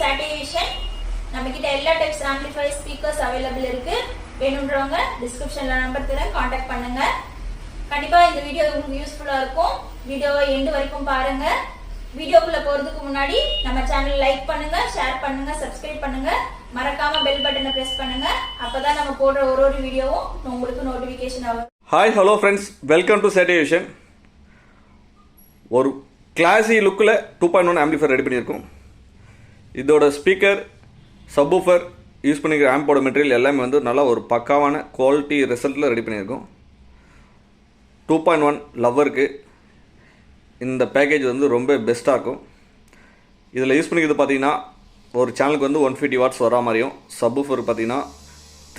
Satisfaction. நம்ம கிட்ட எல்லா டைப்ஸ் ஆம்பிளிஃபையர் ஸ்பீக்கர்ஸ் அவைலபிள் இருக்கு. வேணும்ன்றவங்க டிஸ்கிரிப்ஷன்ல நம்பர் தரேன், காண்டாக்ட் பண்ணுங்க. கண்டிப்பா இந்த வீடியோ உங்களுக்கு யூஸ்ஃபுல்லா இருக்கும். வீடியோவை எண்டு வரைக்கும் பாருங்க. வீடியோக்குள்ள போறதுக்கு முன்னாடி நம்ம சேனல் லைக் பண்ணுங்க, ஷேர் பண்ணுங்க, சப்ஸ்கிரைப் பண்ணுங்க. மறக்காம பெல் பட்டனை பிரஸ் பண்ணுங்க. அப்பதான் நம்ம போடுற ஒரு வீடியோவும் உங்களுக்கு நோட்டிபிகேஷன் ஆகும். Hi hello friends, welcome to satisfaction. ஒரு கிளாசி லுக்கில் 2.1 ஆம்பிளிஃபையர் ரெடி பண்ணியிருக்கோம். இதோட ஸ்பீக்கர், சப்வூஃபர், யூஸ் பண்ணிக்கிற ஆம்போட மெட்டீரியல் எல்லாமே வந்து நல்லா ஒரு பக்காவான குவாலிட்டி ரிசல்ட்டில் ரெடி பண்ணியிருக்கோம். 2.1 லவ்வருக்கு இந்த பேக்கேஜ் வந்து ரொம்ப பெஸ்ட்டாக இருக்கும். இதில் யூஸ் பண்ணிக்கிறது பார்த்தீங்கன்னா ஒரு சேனலுக்கு வந்து 150 வாட்ஸ் வரா மாதிரியும், சப்வூஃபர் பார்த்தீங்கன்னா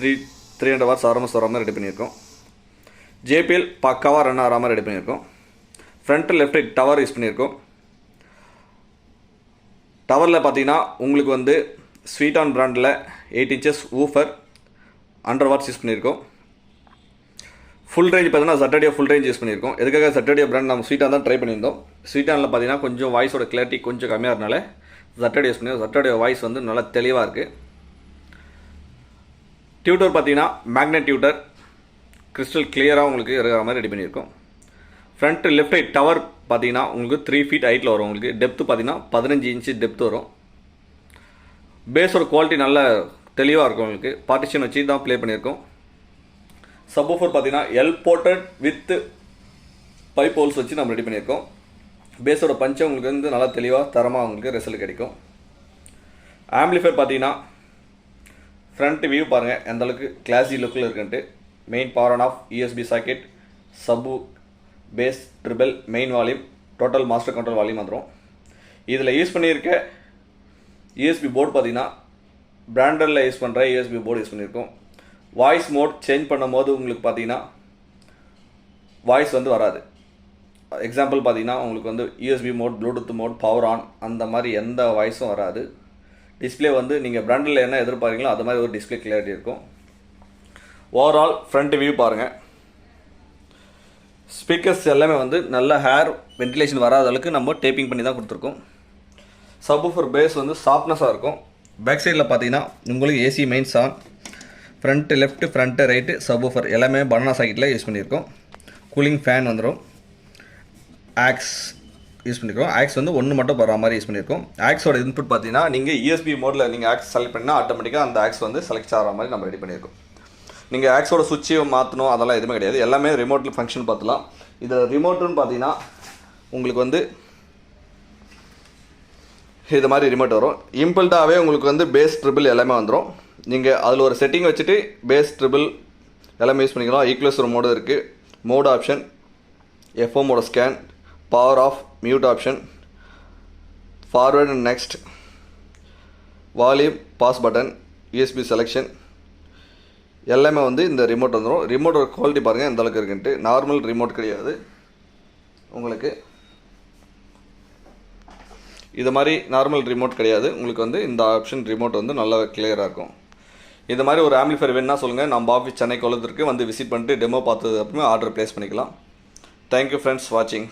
300 வாட்ஸ் ஆர்எம்எஸ் வரா மாதிரி ரெடி பண்ணியிருக்கோம். ஜேபிஎல் பக்காவாக ரன் ஆகிற மாதிரி ரெடி பண்ணியிருக்கோம். Front left right tower use பண்ணியிருக்கோம். டவரில் பார்த்தீங்கன்னா உங்களுக்கு வந்து ஸ்வீட்டான் பிராண்டில் 8 இன்ச்சஸ் ஊஃபர் 100 வாட்ஸ் யூஸ் பண்ணியிருக்கோம். ஃபுல் ரேஞ்ச் பார்த்தீங்கன்னா ZTO ஃபுல் ரேஞ்ச் யூஸ் பண்ணியிருக்கோம். எதுக்காக ZTO பிராண்ட் நம்ம ஸ்வீட்டான் தான் ட்ரை பண்ணியிருந்தோம். ஸ்வீட்டானில் பார்த்தீங்கன்னா கொஞ்சம் வாய்ஸோட கிளாரிட்டி கொஞ்சம் கம்மியாக இருந்தனால ZTO யூஸ் பண்ணியிருக்கோம். ZTO வாய்ஸ் வந்து நல்லா தெளிவாக இருக்குது. டியூட்டர் பார்த்தீங்கன்னா மேக்னெட் டியூட்டர், கிறிஸ்டல் கிளியராக உங்களுக்கு இருக்கிற மாதிரி ரெடி பண்ணியிருக்கோம். ஃப்ரண்ட் லெஃப்ட் ரைட் டவர் பார்த்தீங்கன்னா உங்களுக்கு 3 ஃபீட் ஹைட்டில் வரும். உங்களுக்கு டெப்த்து பார்த்தீங்கன்னா 15 இன்ச்சு டெப்த் வரும். பேஸோட குவாலிட்டி நல்ல தெளிவாக இருக்கும். உங்களுக்கு பார்ட்டிஷன் வச்சு தான் ப்ளே பண்ணியிருக்கோம். சப்வூஃபர் பார்த்தீங்கன்னா L ported with pipe holes வச்சு நம்ம ரெடி பண்ணியிருக்கோம். பேஸோட பஞ்சம் உங்களுக்கு வந்து நல்லா தெளிவாக தரமாக உங்களுக்கு ரிசல்ட் கிடைக்கும். ஆம்பிளிஃபையர் பார்த்தீங்கன்னா ஃப்ரண்ட் வியூ பாருங்கள் எந்த அளவுக்கு கிளாசி லுக்கில் இருக்குன்ட்டு. Main power on off, USB socket, sub, bass, treble, main volume, total master control volume வந்துடும். இதில் யூஸ் பண்ணியிருக்க USB போர்டு பார்த்தீங்கன்னா பிராண்டரில் யூஸ் பண்ணுற USB போர்டு யூஸ் பண்ணியிருக்கோம். வாய்ஸ் மோட் சேஞ்ச் பண்ணும்போது உங்களுக்கு பார்த்தீங்கன்னா வாய்ஸ் வந்து வராது. எக்ஸாம்பிள் பார்த்தீங்கன்னா உங்களுக்கு வந்து USB mode, Bluetooth mode, power on அந்த மாதிரி எந்த வாய்ஸும் வராது. டிஸ்பிளே வந்து நீங்கள் பிராண்டில் என்ன எதிர்பார்க்குறீங்களோ அது மாதிரி ஒரு டிஸ்பிளே கிளியாரிட்டி இருக்கும். ஓவரால் ஃப்ரண்ட் வியூ பாருங்கள். ஸ்பீக்கர்ஸ் எல்லாமே வந்து நல்ல ஹேர் வென்டிலேஷன் வராத அளவுக்கு நம்ம டேப்பிங் பண்ணி தான் கொடுத்துருக்கோம். சப்வூஃபர் பேஸ் வந்து சாஃப்ட்னஸாக இருக்கும். பேக் சைடில் பார்த்தீங்கன்னா உங்களுக்கு AC மெயின் சான், front left, front right, subwoofer எல்லாமே பனானா சாக்கெட்டில் யூஸ் பண்ணியிருக்கோம். கூலிங் ஃபேன் வந்துடும். ஆக்ஸ் யூஸ் பண்ணியிருக்கோம். ஆக்ஸ் வந்து ஒன்று மட்டும் வர மாதிரி யூஸ் பண்ணியிருக்கோம். ஆக்ஸோட இன்புட் பார்த்தீங்கன்னா நீங்கள் USB மோடில் நீங்கள் ஆக்ஸ் செலக்ட் பண்ணினா ஆட்டோமேட்டிக்காக அந்த ஆக்ஸ் வந்து செலக்ட் ஆகிற மாதிரி நம்ம ரெடி பண்ணியிருக்கோம். நீங்கள் ஆக்ஸோட சுவிட்சை மாற்றணும் அதெல்லாம் எதுவுமே கிடையாது. எல்லாமே ரிமோட்டில் ஃபங்க்ஷன் பார்த்துலாம். இதில் ரிமோட்டுன்னு பார்த்தீங்கன்னா உங்களுக்கு வந்து இது மாதிரி ரிமோட் வரும். இம்பிள்டாகவே உங்களுக்கு வந்து பேஸ், ட்ரிபிள் எல்லாமே வந்துடும். நீங்கள் அதில் ஒரு செட்டிங் வச்சுட்டு பேஸ், ட்ரிபிள் எல்லாமே யூஸ் பண்ணிக்கலாம். ஈக்குவலைசர் மோடு இருக்குது, மோட் ஆப்ஷன், எஃப்எம்மோட scan, power off, mute option, forward and next, volume, bass button, USB selection எல்லாமே வந்து இந்த ரிமோட் வந்துடும். ரிமோட்டோட குவாலிட்டி பாருங்கள் எந்த அளவுக்கு இருக்குன்ட்டு. நார்மல் ரிமோட் கிடையாது உங்களுக்கு. இது மாதிரி நார்மல் ரிமோட் கிடையாது உங்களுக்கு. வந்து இந்த ஆப்ஷன் ரிமோட் வந்து நல்லா கிளியராக இருக்கும். இது மாதிரி ஒரு ஆம்பிளிஃபையர் வேணுன்னா சொல்லுங்கள். நம்ம ஆஃபீஸ் சென்னை கொளத்துக்கு வந்து விசிட் பண்ணிட்டு டெமோ பார்த்தது அப்புறமே ஆர்டர் ப்ளேஸ் பண்ணிக்கலாம். தேங்க்யூ ஃப்ரெண்ட்ஸ் வாட்சிங்.